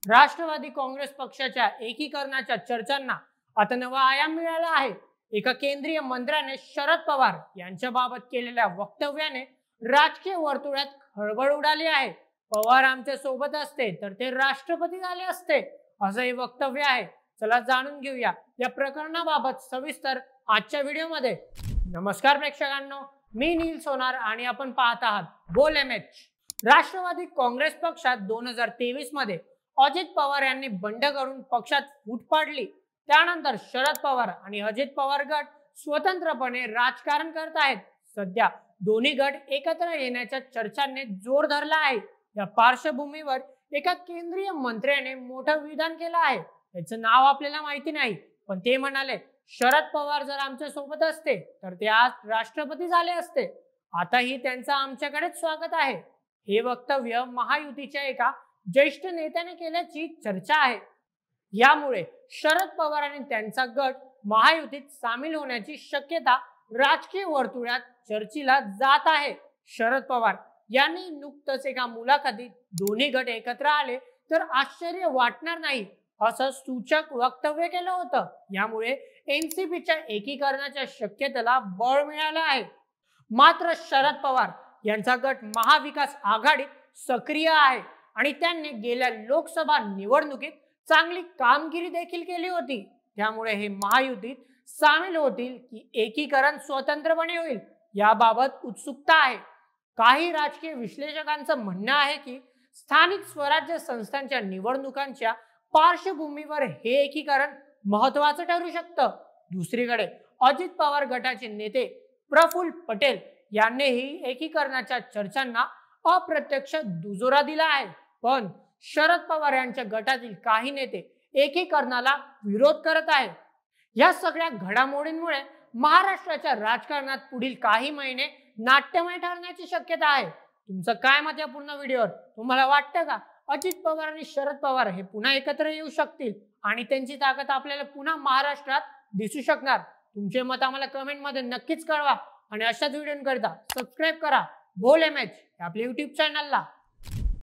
राष्ट्रवादी काँग्रेस पक्षाच्या एकीकरणाच्या चर्चांना आता नवा आयाम मिळाला आहे। एका केंद्रीय मंत्र्याने शरद पवार यांच्याबाबत केलेल्या वक्तव्याने राजकीय वर्तुळात खळबळ उडाली आहे। पवार आमच्या सोबत असते तर ते राष्ट्रपती झाले असते, असं हे वक्तव्य आहे। चला जाणून घेऊया या प्रकरणाबाबत सविस्तर आजच्या व्हिडिओमध्ये। नमस्कार प्रेक्षकांनो, मी नील सोनार आणि आपण पाहत आहात बोल एमएच। राष्ट्रवादी काँग्रेस पक्षात 2023 मध्ये अजित पवार यांनी बंड करून पक्षात फूट पाडली। त्यानंतर शरद पवार आणि अजित पवार गट स्वतंत्रपणे राजकारण करत आहेत। सध्या दोन्ही गट एकत्र येण्याच्या चर्चांनी जोर धरला आहे। या पार्श्वभूमीवर एका केंद्रीय मंत्र्याने मोठं विधान केलं आहे। त्याचं नाव आपल्याला माहिती नाही, पण ते म्हणाले शरद पवार जर आमच्या सोबत असते तर ते आज राष्ट्रपती झाले असते। आताही त्यांचं आमच्याकडेच स्वागत आहे। हे वक्तव्य महायुतीच्या एका ज्येष्ठ नेत्याने केल्याची चर्चा आहे। यामुळे शरद पवार आणि त्यांचा गट महायुतीत सामील होण्याची शक्यता राजकीय वर्तुळात चर्चेला जात आहे। शरद पवार यांनी नुकतंच एका मुलाखतीत दोन्ही गट एकत्र आले तर आश्चर्य वाटणार नाही असं सूचक वक्तव्य केलं होतं। यामुळे एनसीपीच्या एकीकरणाच्या शक्यतेला बळ मिळालं आहे। मात्र शरद पवार यांचा गट महाविकास आघाडीत सक्रिय आहे आणि त्यांनी गेल्या लोकसभा निवडणुकीत चांगली कामगिरी देखील केली होती। त्यामुळे हे महायुतीत सामील होतील की एकीकरण स्वतंत्रपणे होईल याबाबत उत्सुकता आहे। काही राजकीय विश्लेषकांचं म्हणणं आहे की स्थानिक स्वराज्य संस्थांच्या निवडणुकांच्या पार्श्वभूमीवर हे एकीकरण महत्त्वाचं ठरू शकतं। दुसरीकडे अजित पवार गटाचे नेते प्रफुल्ल पटेल यांनीही एकीकरणाच्या चर्चांना अप्रत्यक्ष दुजोरा दिला आहे। पण शरद पवार यांच्या गटातील काही नेते एकीकरणाला विरोध करत आहेत। या सगळ्या घडामोडींमुळे महाराष्ट्राच्या राजकारणात पुढील काही महिने नाट्यमय ठरण्याची शक्यता आहे। तुमचं काय मत या पूर्ण व्हिडिओवर? तुम्हाला वाटतं का अजित पवार आणि शरद पवार हे पुन्हा एकत्र येऊ शकतील आणि त्यांची ताकद आपल्याला पुन्हा महाराष्ट्रात दिसू शकणार? तुमचे मत आम्हाला कमेंट मध्ये नक्कीच कळवा आणि अशाच व्हिडिओंकरिता सबस्क्राईब करा बोल एमएच आपल्या YouTube चॅनलला।